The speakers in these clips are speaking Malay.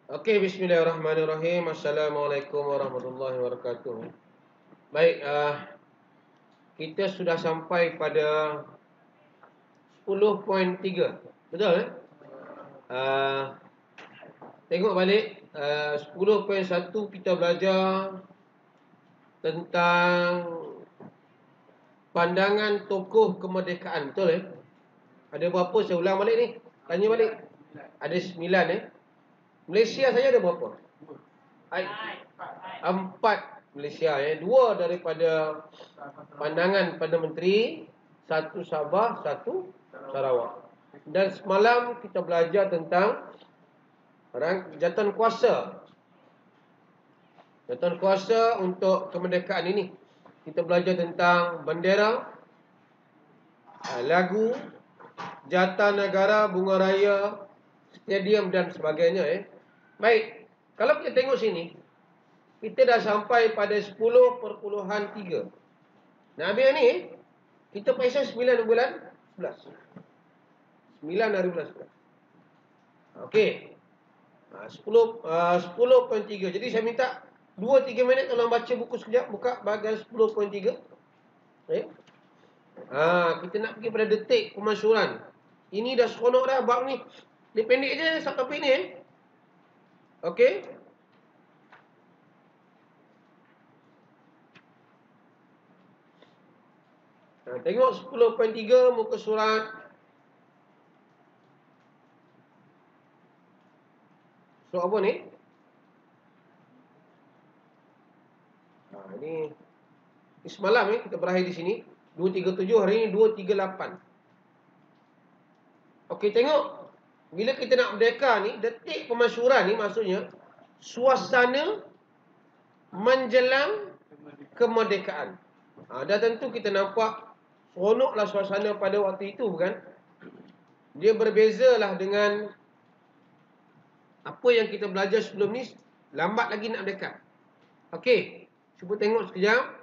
Okey, bismillahirrahmanirrahim. Assalamualaikum warahmatullahi wabarakatuh. Baik, kita sudah sampai pada 10.3. Betul eh? Tengok balik 10.1 kita belajar tentang pandangan tokoh kemerdekaan. Betul eh? Ada berapa? Saya ulang balik ni. Tanya balik. Ada 9 eh? Malaysia saja ada berapa? 4 Malaysia ya. 2 daripada pandangan Perdana Menteri, 1 Sabah, 1 Sarawak. Dan semalam kita belajar tentang jawatan kuasa. Jawatan kuasa untuk kemerdekaan ini. Kita belajar tentang bendera, lagu, jawatan negara, bunga raya, stadium dan sebagainya ya. Baik, kalau kita tengok sini, kita dah sampai pada 10.3. Nah, habis ni kita paisa 9 bulan 11. 9 hari bulan 11. Okey. 10.3. Jadi saya minta 2-3 minit tolong baca buku sekejap, buka bahagian 10.3. Okay. Kita nak pergi pada detik pemasyhuran. Ini dah seronok dah bab ni. Dia pendek je satu topik ni Okey. Tengok 10.3 muka surat surat apa ni? Ini semalam kita berakhir di sini 237, hari ini 238. Okey, tengok bila kita nak merdeka ni, detik pemasyhuran ni maksudnya suasana menjelang kemerdekaan. Dah tentu kita nampak seronoklah suasana pada waktu itu, bukan? Dia berbezalah dengan apa yang kita belajar sebelum ni. Lambat lagi nak merdeka. Okey, cuba tengok sekejap.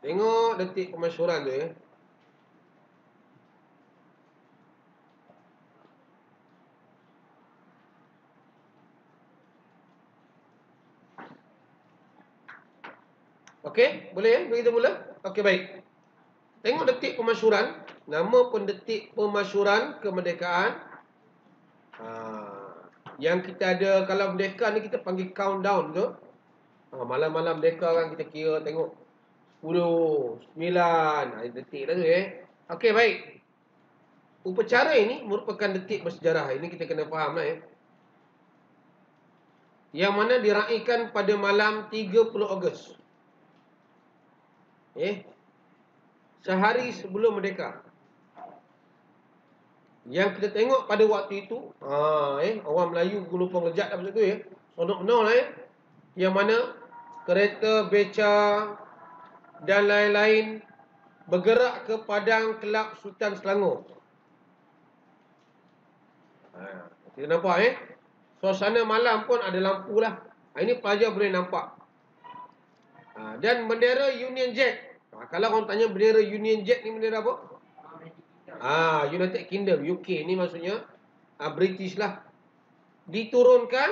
Tengok detik pemasyhuran tu ya. Okey, boleh ya? Kita mula. Okey, baik. Tengok detik pemasyhuran. Nama pun detik pemasyhuran kemerdekaan. Yang kita ada, kalau merdeka ni kita panggil countdown tu. Malam-malam merdeka kan kita kira tengok 10, 9 detik dah tu ya. Okey, baik. Upacara ini merupakan detik bersejarah. Ini kita kena faham lah ya. Yang mana diraikan pada malam 30 Ogos. Sehari sebelum merdeka. Yang kita tengok pada waktu itu, orang Melayu lupa lejat dah pasal tu ya. Sonok benar lah ya. Yang mana kereta, beca dan lain-lain bergerak ke Padang Kelab Sultan Selangor. Kita nampak suasana malam pun ada lampu lah. Ini pelajar boleh nampak. Dan bendera Union Jack. Kalau orang tanya bendera Union Jack ni bendera apa? United Kingdom, UK ni maksudnya British lah. Diturunkan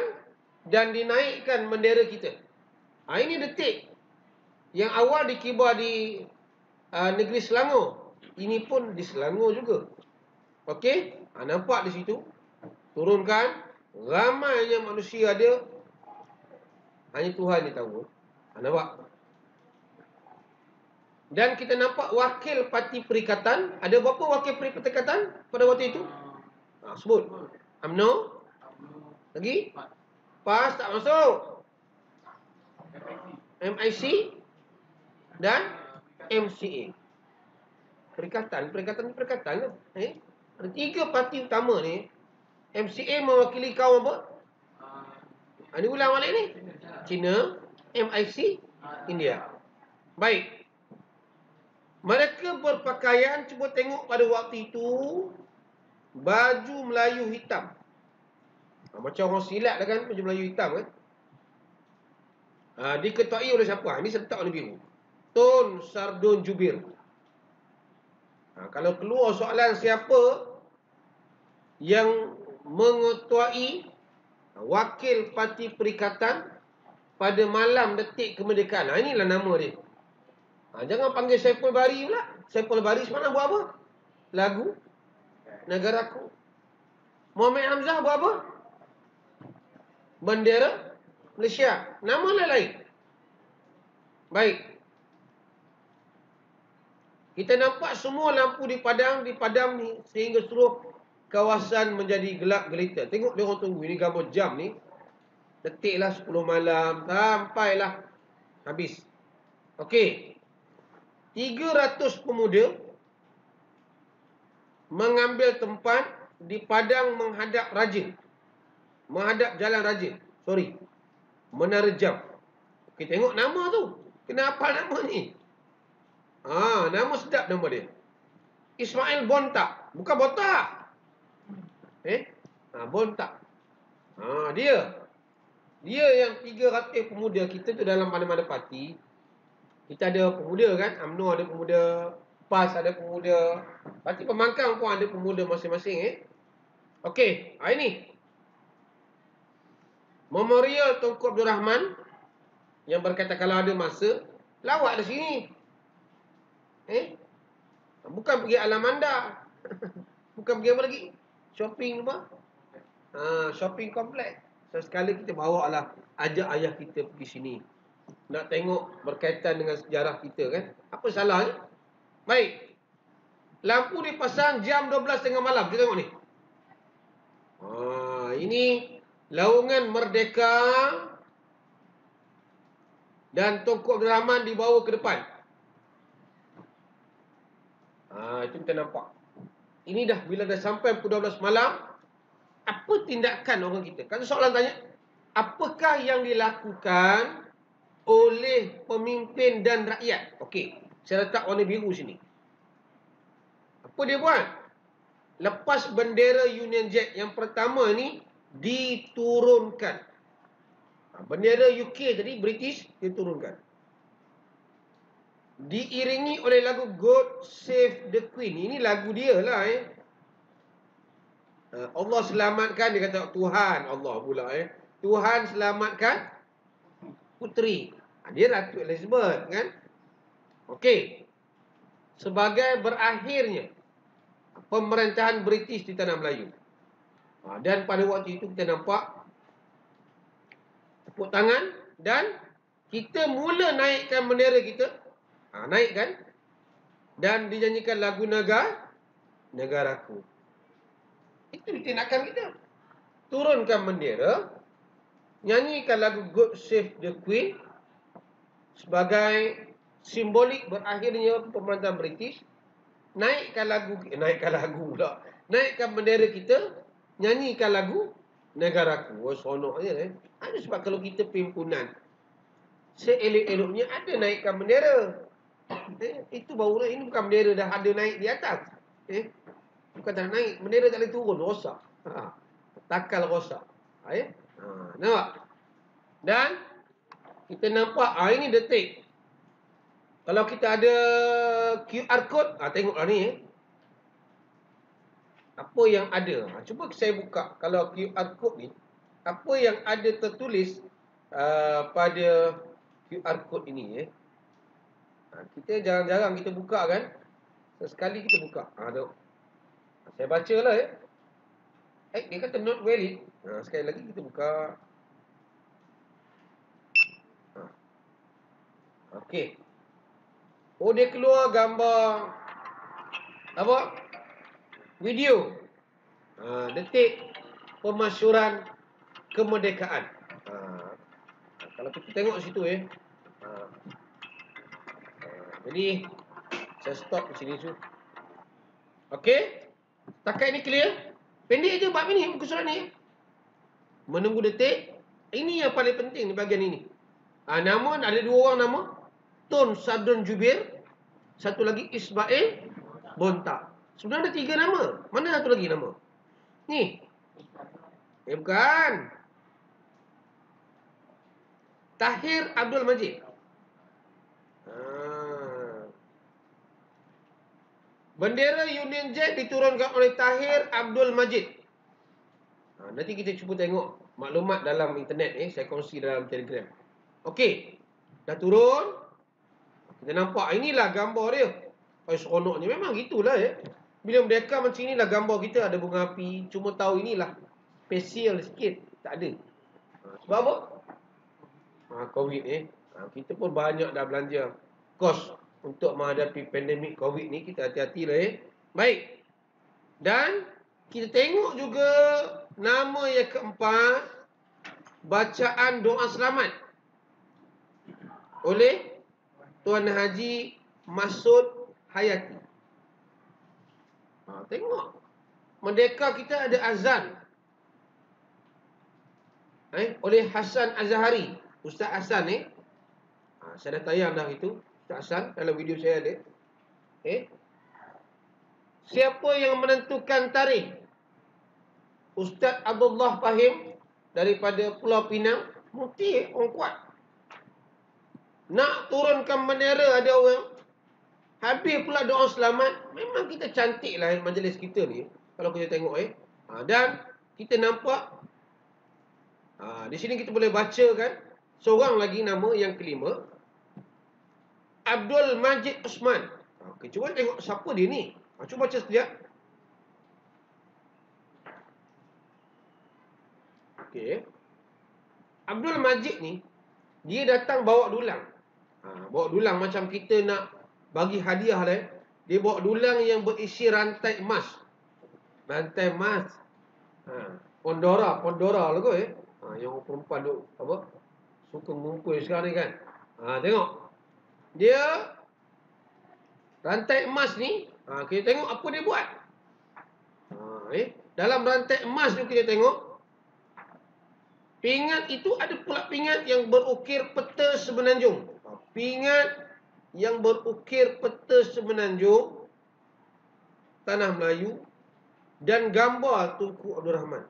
dan dinaikkan bendera kita. Ini detik yang awal dikibar di negeri Selangor. Ini pun di Selangor juga. Okey, nampak di situ. Turunkan, ramainya manusia ada. Hanya Tuhan yang tahu. Nampak? Dan kita nampak wakil parti perikatan. Ada berapa wakil parti perikatan pada waktu itu? Sebut. UMNO. Lagi? PAS tak masuk. MIC dan MCA. Perikatan lah. Ada 3 parti utama ni. MCA mewakili kaum apa? Ini ulang balik ni. China, MIC, India. Baik. Mereka berpakaian, cuba tengok pada waktu itu, baju Melayu hitam. Macam orang silat lah kan, baju Melayu hitam kan. Diketuai oleh siapa? Ini serta warna biru. Tun Sardun Jubir. Kalau keluar soalan siapa yang mengetuai wakil parti perikatan pada malam detik kemerdekaan. Inilah nama dia. Jangan panggil Saiful Bari pula. Saiful Bari semalam buat apa? Lagu Negaraku. Muhammad Hamzah buat apa? Bendera Malaysia. Nama lain. Baik. Kita nampak semua lampu dipadam ni sehingga seluruh kawasan menjadi gelap gelita. Tengok dia orang tunggu. Ini gambar jam ni. Detiklah 10 malam. Sampailah habis. Okey. 300 pemuda mengambil tempat di padang menghadap Raja. Menghadap Jalan Raja. Menara Jam. Okey, tengok nama tu. Kenapa nama ni? Nama sedap nama dia. Ismail Bontak. Bukan botak. Bontak. Dia. Dia yang 300 pemuda kita tu dalam mana-mana parti. Kita ada pemuda kan. UMNO ada pemuda. PAS ada pemuda. Parti Pembangkang pun ada pemuda masing-masing. Okey. Ini. Memorial Tunku Abdul Rahman. Yang berkata kalau ada masa. Lawak di sini. Bukan pergi alam anda. Bukan pergi apa lagi? Shopping apa? Shopping kompleks. Sekali kita bawa lah. Ajak ayah kita pergi sini. Nak tengok berkaitan dengan sejarah kita kan. Apa salahnya? Baik. Lampu dipasang jam 12.30 malam. Kita tengok ni. Ini Laungan Merdeka. Dan Tunku Abdul Rahman dibawa ke depan. Itu kita nampak. Ini dah bila dah sampai pukul 12 malam. Apa tindakan orang kita? Kan soalan tanya. Apakah yang dilakukan oleh pemimpin dan rakyat? Okey. Saya letak warna biru sini. Apa dia buat? Lepas bendera Union Jack yang pertama ni diturunkan. Bendera UK tadi, British, diturunkan. Diiringi oleh lagu God Save the Queen. Ini lagu dia lah. Allah selamatkan, dia kata Tuhan Allah pula. Tuhan selamatkan puteri. Dia Ratu Elizabeth kan. Okey. Sebagai berakhirnya pemerintahan British di tanah Melayu. Dan pada waktu itu kita nampak tepuk tangan dan kita mula naikkan bendera kita. Naikkan dan dinyanyikan lagu Negaraku. Itu tindakan kita. Turunkan bendera, nyanyikan lagu God Save the Queen sebagai simbolik berakhirnya pemerintahan British. Naikkan bendera kita, nyanyikan lagu Negaraku. Sonok je. Ada sebab kalau kita pimpinan seelok-eloknya ada naikkan bendera. Itu baru ini bukan bendera dah ada naik di atas. Bukan tak naik, bendera tak boleh turun, rosak. Takal rosak. Nampak? Dan kita nampak ini detik. Kalau kita ada QR code, tengoklah ni. Apa yang ada? Cuba saya buka. Kalau QR code ni, apa yang ada tertulis pada QR code ini. Kita jarang-jarang kita buka kan. Sesekali kita buka. Saya baca lah dia kata not valid. Sekali lagi kita buka. Okey. Dia keluar gambar apa? Video. Detik pemasyuran kemerdekaan. Kalau kita tengok situ jadi saya stop di sini. Okey. Takat ini clear. Pendek je bab ini muka surat ni. Menunggu detik. Ini yang paling penting di bahagian ini. Nama ada dua orang nama. Tun Sardun Jubir. Satu lagi Ismail Bontak. Sebenarnya ada 3 nama. Mana satu lagi nama? Ni. Bukan. Tahir Abdul Majid. Bendera Union Jack diturunkan oleh Tahir Abdul Majid. Nanti kita cuba tengok maklumat dalam internet saya kongsi dalam Telegram. Okey. Dah turun. Kita nampak inilah gambar dia. Seronoknya memang gitulah Bila merdeka macam inilah gambar kita, ada bunga api. Cuma tahu inilah spesial sikit, tak ada. Sebab apa? Covid kita pun banyak dah belanja kos untuk menghadapi pandemik Covid ni. Kita hati-hatilah Baik. Dan kita tengok juga nama yang keempat, bacaan doa selamat oleh Tuan Haji Masud Hayati. Tengok. Merdeka kita ada azan oleh Hasan Azhari. Ustaz Hasan saya dah tayang dah itu. Ustaz Hasan dalam video saya ada. Siapa yang menentukan tarikh? Ustaz Abdullah Fahim daripada Pulau Pinang. Mufti orang kuat. Nak turunkan bendera ada orang. Habis pula doa selamat. Memang kita cantik lah majlis kita ni. Kalau kita tengok Dan kita nampak di sini kita boleh baca kan. Seorang lagi nama yang kelima, Abdul Majid Osman. Cuba tengok siapa dia ni. Cuba baca sekejap. Abdul Majid ni, dia datang bawa dulang. Bawa dulang macam kita nak bagi hadiah lah. Dia bawa dulang yang berisi rantai emas. Rantai emas. Pondora lah kot yang perempuan duk suka mengumpul sekarang ni kan. Tengok. Dia rantai emas ni, kita tengok apa dia buat. Dalam rantai emas tu kita tengok pingat itu ada pula pingat yang berukir peta semenanjung. Pingat yang berukir peta semenanjung Tanah Melayu dan gambar Tunku Abdul Rahman.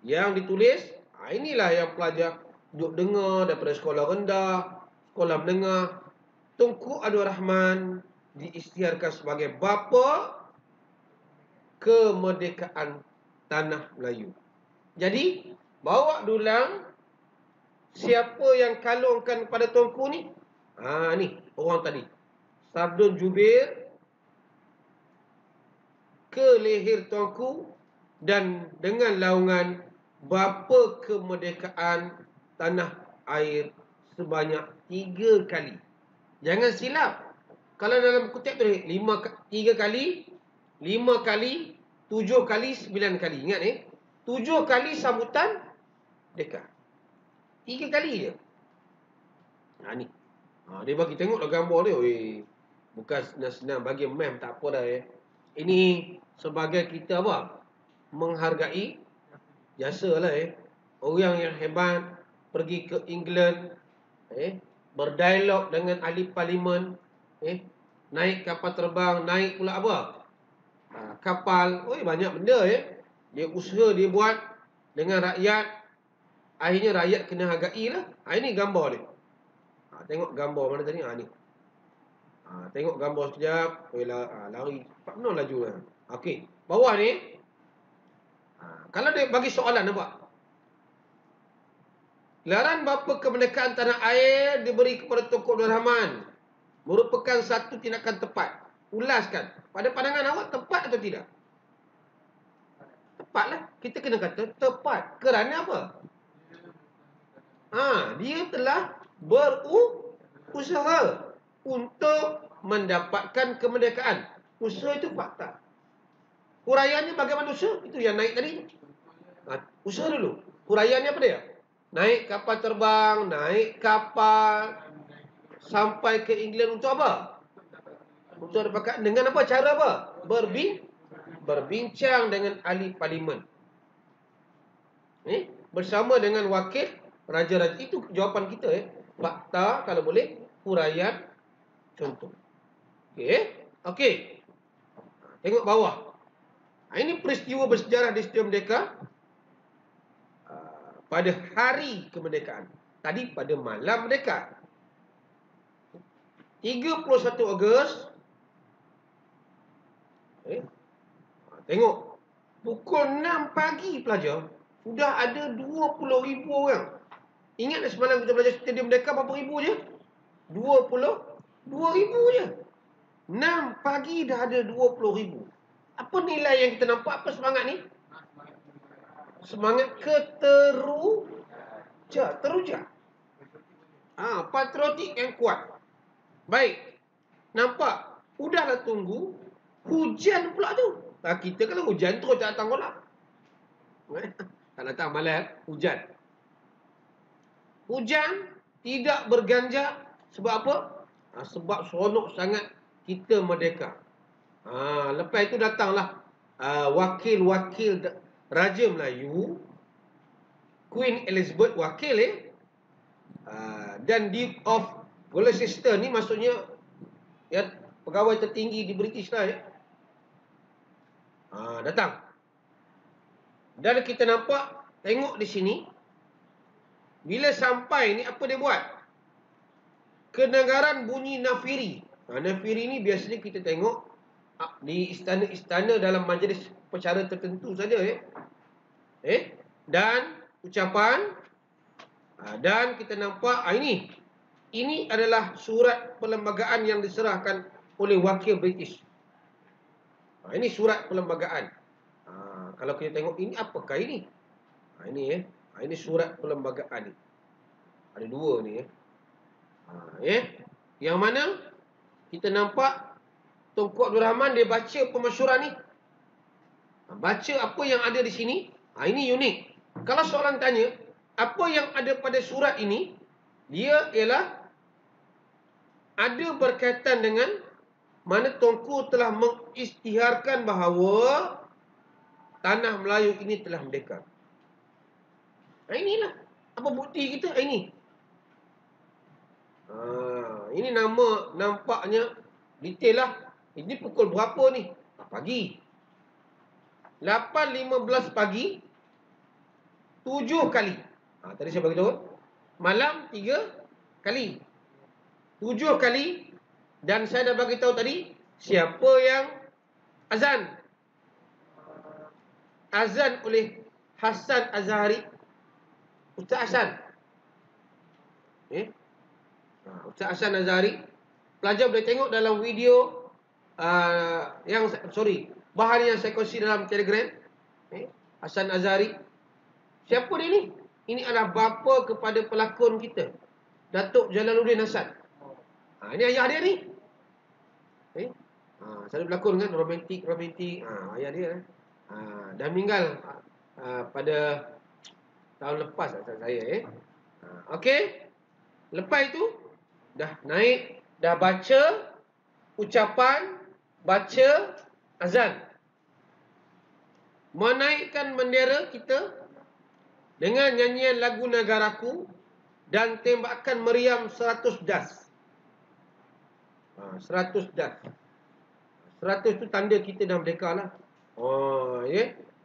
Yang ditulis, inilah yang pelajar duk dengar daripada sekolah rendah, sekolah menengah. Tunku Abdul Rahman diisytiharkan sebagai bapa kemerdekaan Tanah Melayu. Jadi, bawa dulang, siapa yang kalungkan kepada Tunku ni? Ni, orang tadi. Sabdun Jubir ke leher Tunku dan dengan laungan bapa kemerdekaan tanah air sebanyak 3 kali. Jangan silap. Kalau dalam kutip tu 3 kali, 5 kali, 7 kali, 9 kali. Ingat 7 kali sambutan merdeka. 3 kali je. Ni. Dia bagi tengoklah gambar dia. Bukan senang-senang bagi mem, tak apa dah Ini sebagai kita menghargai jasa lah orang yang hebat pergi ke England, berdialog dengan ahli parlimen, naik kapal terbang, naik pula kapal, banyak benda dia usaha dia buat dengan rakyat. Akhirnya rakyat kena hargai lah. Ini gambar dia. Tengok gambar mana tadi? Ni. Tengok gambar sekejap. Lari. Tak benar laju lah. Okey. Bawah ni. Kalau dia bagi soalan, nampak? Gelaran bapa kemerdekaan tanah air diberi kepada Tunku Abdul Rahman merupakan satu tindakan tepat. Ulaskan. Pada pandangan awak, tepat atau tidak? Tepatlah. Kita kena kata tepat. Kerana apa? Dia telah berusaha untuk mendapatkan kemerdekaan. Usaha itu fakta. Huraiannya bagaimana usaha? Itu yang naik tadi. Usaha dulu. Huraiannya apa dia? Naik kapal terbang, naik kapal sampai ke England untuk apa? Untuk dapatkan dengan apa? Cara apa? Berbincang dengan ahli parlimen. Bersama dengan wakil raja-raja. Itu jawapan kita fakta kalau boleh, huraian, contoh. Okey. Tengok bawah. Ini peristiwa bersejarah di Setiap Merdeka. pada hari kemerdekaan. Tadi pada malam merdeka. 31 Ogos. Tengok. Pukul 6 pagi pelajar. Sudah ada 20,000 orang. Ingat semalam kita belajar Stadium Merdeka berapa ribu je? 22,000 je. 6 pagi dah ada 20,000. Apa nilai yang kita nampak? Apa semangat ni? Semangat teruja. Patriotik yang kuat. Baik. Nampak? Udahlah tunggu. Hujan pula tu. Kita kalau hujan terus tak datang sekolah. Tak datang malam. Hujan. Hujan tidak berganjak. Sebab apa? Sebab seronok sangat kita merdeka. Lepas itu datanglah wakil-wakil Raja Melayu, Queen Elizabeth wakil dan Duke of Gloucester ni maksudnya ya, pegawai tertinggi di British lah datang. Dan kita nampak, tengok di sini, bila sampai ni apa dia buat? Kedengaran bunyi nafiri. Nafiri ni biasanya kita tengok di istana-istana dalam majlis percara tertentu saja dan ucapan dan kita nampak ini adalah surat perlembagaan yang diserahkan oleh wakil British. Ini surat perlembagaan. Kalau kita tengok ini apakah ini? Ini surat perlembagaan ni. Ada dua ni Yang mana kita nampak Tunku Abdul Rahman dia baca pemasyuran ni. Baca apa yang ada di sini. Ini unik. Kalau soalan tanya, apa yang ada pada surat ini? Dia ialah ada berkaitan dengan mana Tunku telah mengisytiharkan bahawa tanah Melayu ini telah merdeka. Inilah apa bukti kita ini. Ini nama nampaknya detail lah. Ini pukul berapa ni? Pagi. 8.15 pagi 7 kali. Tadi saya bagi tahu. Malam 3 kali. 7 kali. Dan saya dah bagi tahu tadi siapa yang azan. Azan oleh Hasan Azhari. Ustaz Hasan. Ustaz Hasan Azhari. Pelajar boleh tengok dalam video bahan yang saya kongsi dalam Telegram. Hasan Azhari. Siapa dia ni? Ini adalah bapa kepada pelakon kita, Datuk Jalaluddin Hasan. Ini ayah dia ni. Selalu berlakon kan, romantik. Ayah dia. Dah meninggal pada tahun lepas saya. Okey. Lepas itu dah naik, dah baca ucapan, baca azan. Menaikkan bendera kita dengan nyanyian lagu Negaraku dan tembakan meriam 100 das. 100 das. 100 tu tanda kita dah merdeka lah.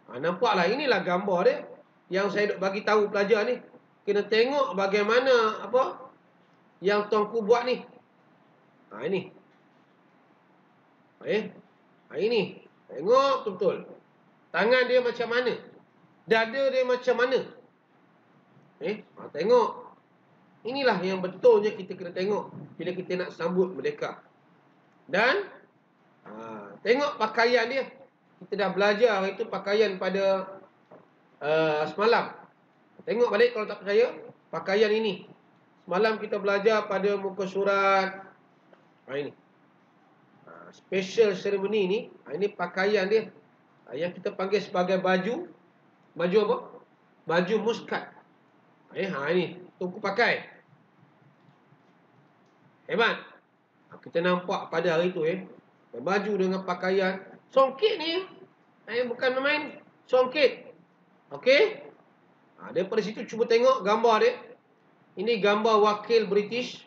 Nampaklah, inilah gambar dia yang saya duk bagi tahu pelajar ni. Kena tengok bagaimana yang Tuanku buat ni. Ini. Ini. Tengok betul-betul. Tangan dia macam mana? Dada dia macam mana? Tengok. Inilah yang betulnya kita kena tengok bila kita nak sambut merdeka. Dan tengok pakaian dia. Kita dah belajar itu pakaian pada semalam. Tengok balik kalau tak percaya. Pakaian ini. Semalam kita belajar pada muka surat. Ini. Special ceremony ni. Ini pakaian dia. Yang kita panggil sebagai baju. Baju apa? Baju muskat. Ini. Tunku pakai. Hebat. Kita nampak pada hari tu baju dengan pakaian. Songkit ni. Bukan main. Songkit. Okey. Daripada situ cuba tengok gambar dia. Ini gambar wakil British.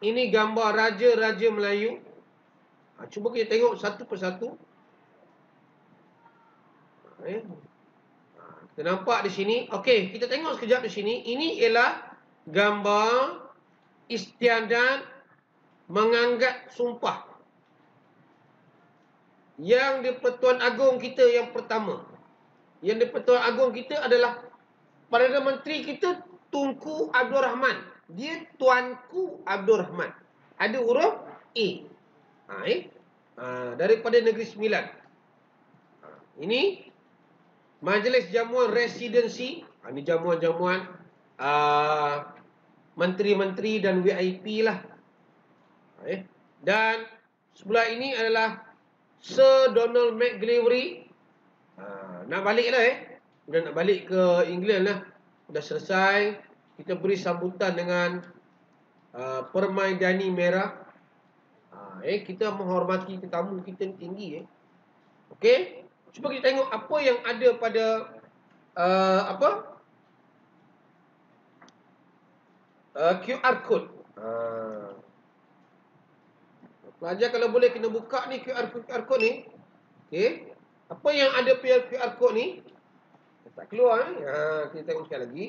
Ini gambar Raja-Raja Melayu. Cuba kita tengok satu persatu. Kita nampak di sini. Okey, kita tengok sekejap di sini. Ini ialah gambar istiadat mengangkat sumpah yang di-Pertuan Agong kita yang pertama. Yang di-Pertuan Agong kita adalah Perdana Menteri kita Tunku Abdul Rahman. Dia Tuanku Abdul Rahman. Ada huruf A. Daripada Negeri Sembilan. Ini Majlis Jamuan Residensi. Ini jamuan-jamuan menteri-menteri dan VIP lah. Dan sebelah ini adalah Sir Donald McGillivray. Nak balik lah Dah nak balik ke England lah. Dah selesai. Kita beri sambutan dengan permaidani merah. Kita menghormati tetamu kita tinggi Okey. Cuba kita tengok apa yang ada pada QR code. Pelajar kalau boleh kena buka ni QR code ni. Okey. Apa yang ada pada QR code ni? Tak keluar kita tengok sekali lagi.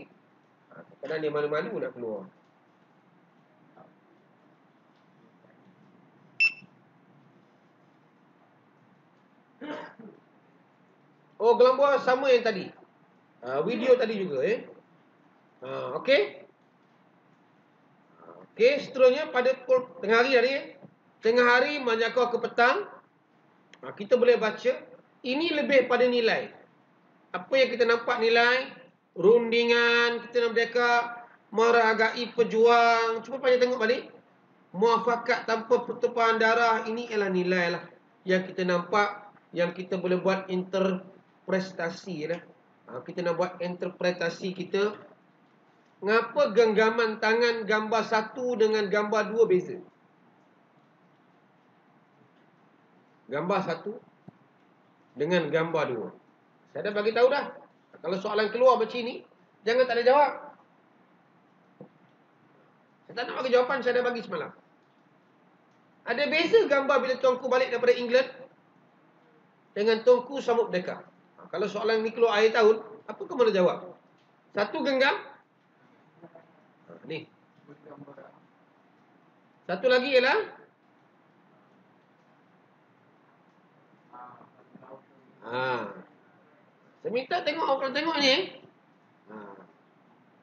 Kadang dia malu-malu nak keluar. Oh, gambar sama yang tadi. Video tadi juga okey. Okey, seterusnya pada tengah hari tadi tengah hari menjangkau ke petang. Kita boleh baca. Ini lebih pada nilai. Apa yang kita nampak nilai? Rundingan, kita nak merdeka, meragai pejuang. Cuba panjang tengok balik. Muafakat tanpa pertumpahan darah. Ini ialah nilai lah. Yang kita nampak, yang kita boleh buat interpretasi lah. Kita nak buat interpretasi kita. Ngapa genggaman tangan gambar 1 dengan gambar 2 beza? Gambar 1 dengan gambar 2. Saya dah bagi tahu dah. Kalau soalan keluar macam ni, jangan tak ada jawab. Saya tak nak bagi jawapan, saya dah bagi semalam. Ada beza gambar bila Tuanku balik daripada England dengan Tuanku sambut merdeka. Kalau soalan ni keluar akhir tahun, apa kamu nak jawab? Satu genggam. Ni. Satu lagi ialah saya minta tengok orang tengok ni.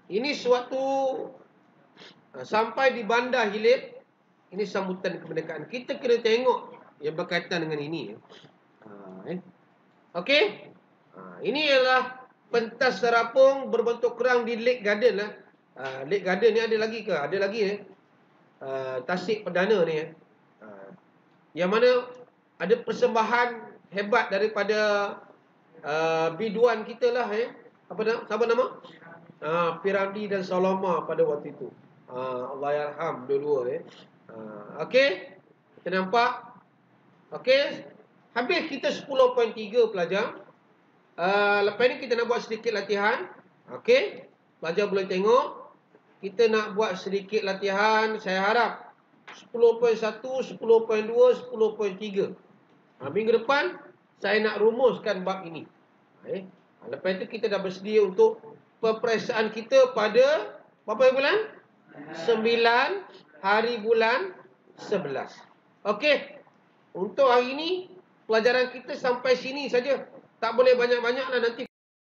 Ini suatu sampai di Bandar Hilir. Ini sambutan kemerdekaan. Kita kena tengok yang berkaitan dengan ini. Okey. Ini ialah pentas serapung berbentuk kerang di Lake Garden lah. Lake Garden ni ada lagi ke? Ada lagi Tasik Perdana ni yang mana ada persembahan hebat daripada biduan kita lah Apa nama? Piramli dan Saloma pada waktu itu. Allahyarham dua-dua Okey. Kita nampak. Okey. Habis kita 10.3 pelajar. Lepas ni kita nak buat sedikit latihan. Okey. Pelajar boleh tengok. Kita nak buat sedikit latihan. Saya harap 10.1, 10.2, 10.3. Minggu depan saya nak rumuskan bab ini. Lepas itu kita dah bersedia untuk peperiksaan kita pada berapa bulan? 9 hari bulan 11. Okey. Untuk hari ini pelajaran kita sampai sini saja. Tak boleh banyak-banyak lah nanti.